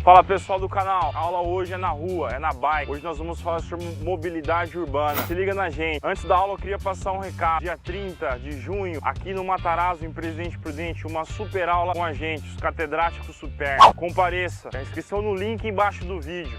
Fala pessoal do canal, a aula hoje é na rua, é na bike. Hoje nós vamos falar sobre mobilidade urbana. Se liga na gente. Antes da aula eu queria passar um recado. Dia 30 de junho, aqui no Matarazzo, em Presidente Prudente, uma super aula com a gente, os catedráticos super. Compareça, a inscrição no link embaixo do vídeo.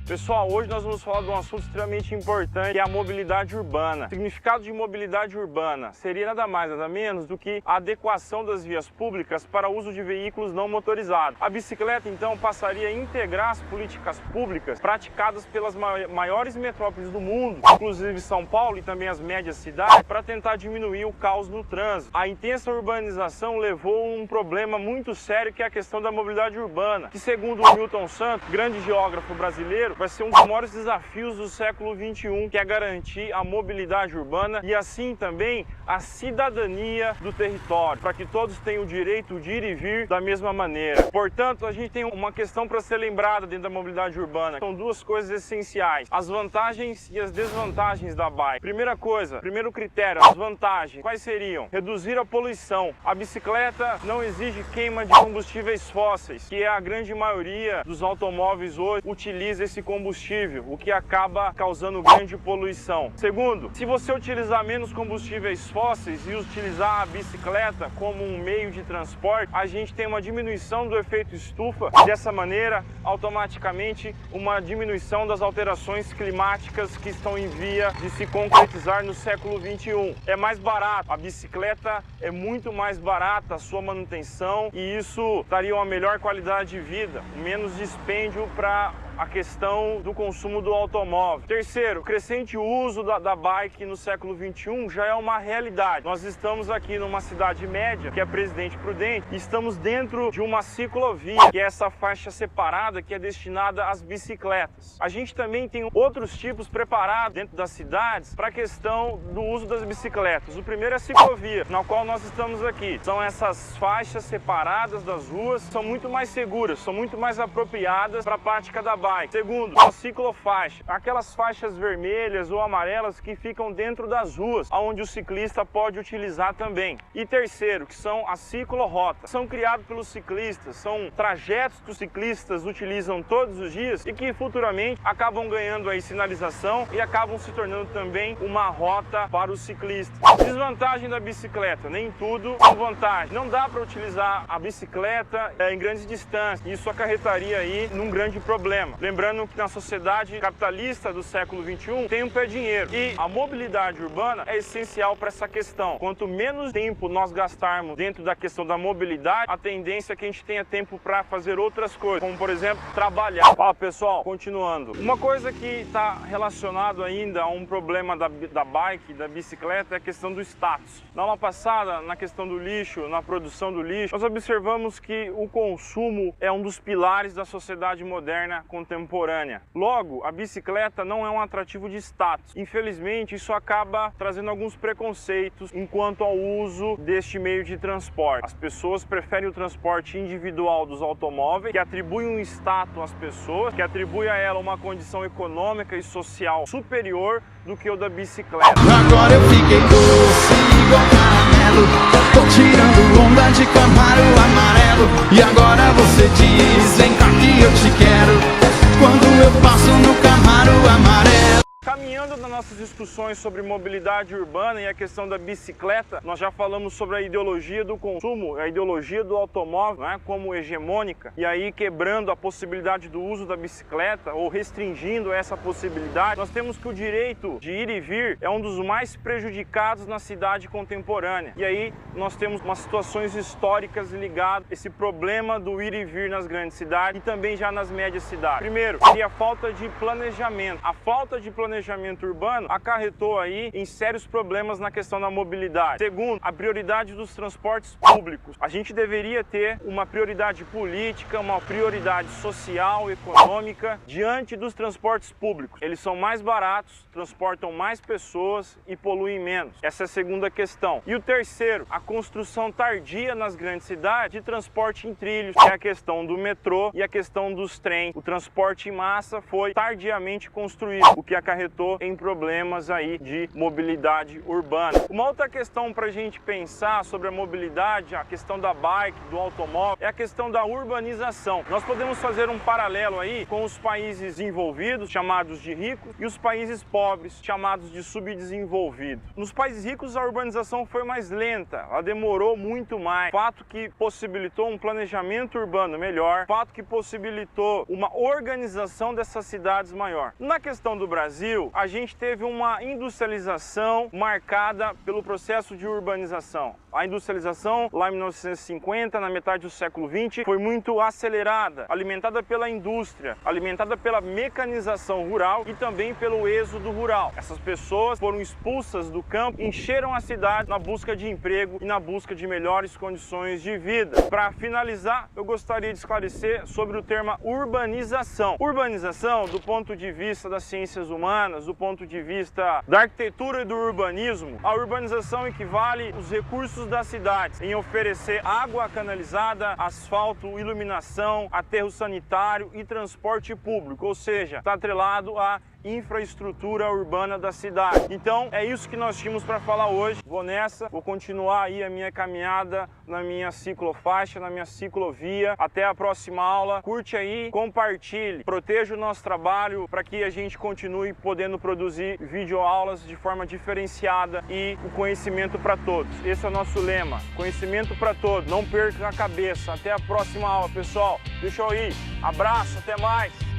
Pessoal, hoje nós vamos falar de um assunto extremamente importante, que é a mobilidade urbana. O significado de mobilidade urbana seria nada mais, nada menos do que a adequação das vias públicas para o uso de veículos não motorizados. A bicicleta, então, passaria a integrar as políticas públicas praticadas pelas maiores metrópoles do mundo, inclusive São Paulo e também as médias cidades, para tentar diminuir o caos no trânsito. A intensa urbanização levou a um problema muito sério, que é a questão da mobilidade urbana, que, segundo o Newton Santos, grande geógrafo brasileiro, vai ser um dos maiores desafios do século XXI, que é garantir a mobilidade urbana e assim também a cidadania do território, para que todos tenham o direito de ir e vir da mesma maneira. Portanto, a gente tem uma questão para ser lembrada dentro da mobilidade urbana. São duas coisas essenciais: as vantagens e as desvantagens da bike. Primeira coisa, primeiro critério, as vantagens. Quais seriam? Reduzir a poluição. A bicicleta não exige queima de combustíveis fósseis, que é a grande maioria dos automóveis hoje utiliza esse combustível, o que acaba causando grande poluição. Segundo, se você utilizar menos combustíveis fósseis e utilizar a bicicleta como um meio de transporte, a gente tem uma diminuição do efeito estufa e dessa maneira, automaticamente, uma diminuição das alterações climáticas que estão em via de se concretizar no século XXI. É mais barato, a bicicleta é muito mais barata a sua manutenção e isso daria uma melhor qualidade de vida, menos dispêndio para a questão do consumo do automóvel. Terceiro, o crescente uso da bike no século XXI já é uma realidade. Nós estamos aqui numa cidade média, que é Presidente Prudente, e estamos dentro de uma ciclovia, que é essa faixa separada que é destinada às bicicletas. A gente também tem outros tipos preparados dentro das cidades para a questão do uso das bicicletas. O primeiro é a ciclovia, na qual nós estamos aqui. São essas faixas separadas das ruas, são muito mais seguras, são muito mais apropriadas para a prática da bike. Segundo, a ciclofaixa, aquelas faixas vermelhas ou amarelas que ficam dentro das ruas, onde o ciclista pode utilizar também. E terceiro, que são as ciclorotas. São criados pelos ciclistas, são trajetos que os ciclistas utilizam todos os dias e que futuramente acabam ganhando aí sinalização e acabam se tornando também uma rota para os ciclistas. Desvantagem da bicicleta, nem tudo com vantagem. Não dá para utilizar a bicicleta em grandes distâncias, isso acarretaria aí num grande problema. Lembrando que na sociedade capitalista do século XXI, tempo é dinheiro e a mobilidade urbana é essencial para essa questão. Quanto menos tempo nós gastarmos dentro da questão da mobilidade, a tendência é que a gente tenha tempo para fazer outras coisas, como por exemplo, trabalhar. Fala pessoal, continuando. Uma coisa que está relacionado ainda a um problema da bike, da bicicleta, é a questão do status. Na aula passada, na questão do lixo, na produção do lixo, nós observamos que o consumo é um dos pilares da sociedade moderna contemporânea. Logo, a bicicleta não é um atrativo de status. Infelizmente, isso acaba trazendo alguns preconceitos enquanto ao uso deste meio de transporte. As pessoas preferem o transporte individual dos automóveis, que atribui um status às pessoas, que atribui a ela uma condição econômica e social superior do que o da bicicleta. Agora eu fiquei doce igual caramelo, tô tirando onda de Camaro amarelo. E agora você diz, vem cá que eu te quero, quando eu passo no Camaro amarelo. Caminhando nas nossas discussões sobre mobilidade urbana e a questão da bicicleta, nós já falamos sobre a ideologia do consumo, a ideologia do automóvel, né, como hegemônica, e aí quebrando a possibilidade do uso da bicicleta ou restringindo essa possibilidade. Nós temos que o direito de ir e vir é um dos mais prejudicados na cidade contemporânea. E aí nós temos umas situações históricas ligadas a esse problema do ir e vir nas grandes cidades e também já nas médias cidades. Primeiro, seria a falta de planejamento. A falta de planejamento urbano acarretou aí em sérios problemas na questão da mobilidade. Segundo, a prioridade dos transportes públicos. A gente deveria ter uma prioridade política, uma prioridade social, econômica diante dos transportes públicos. Eles são mais baratos, transportam mais pessoas e poluem menos. Essa é a segunda questão. E o terceiro, a construção tardia nas grandes cidades de transporte em trilhos, que é a questão do metrô e a questão dos trens. O transporte em massa foi tardiamente construído, o que acarretou em problemas. problemas aí de mobilidade urbana. Uma outra questão para a gente pensar sobre a mobilidade, a questão da bike, do automóvel, é a questão da urbanização. Nós podemos fazer um paralelo aí com os países envolvidos, chamados de ricos, e os países pobres, chamados de subdesenvolvidos. Nos países ricos a urbanização foi mais lenta, ela demorou muito mais, fato que possibilitou um planejamento urbano melhor, fato que possibilitou uma organização dessas cidades maior. Na questão do Brasil, a gente teve uma industrialização marcada pelo processo de urbanização. A industrialização, lá em 1950, na metade do século XX, foi muito acelerada, alimentada pela indústria, alimentada pela mecanização rural e também pelo êxodo rural. Essas pessoas foram expulsas do campo, encheram a cidade na busca de emprego e na busca de melhores condições de vida. Para finalizar, eu gostaria de esclarecer sobre o termo urbanização. Urbanização, do ponto de vista das ciências humanas, do ponto de vista da arquitetura e do urbanismo, a urbanização equivale aos recursos das cidades em oferecer água canalizada, asfalto, iluminação, aterro sanitário e transporte público, ou seja, está atrelado à infraestrutura urbana da cidade. Então é isso que nós tínhamos para falar hoje. Vou nessa, vou continuar aí a minha caminhada na minha ciclofaixa, na minha ciclovia. Até a próxima aula. Curte aí, compartilhe, proteja o nosso trabalho para que a gente continue podendo produzir videoaulas de forma diferenciada e o conhecimento para todos. Esse é o nosso lema, conhecimento para todos. Não perca a cabeça. Até a próxima aula, pessoal. Deixa eu ir. Abraço, até mais.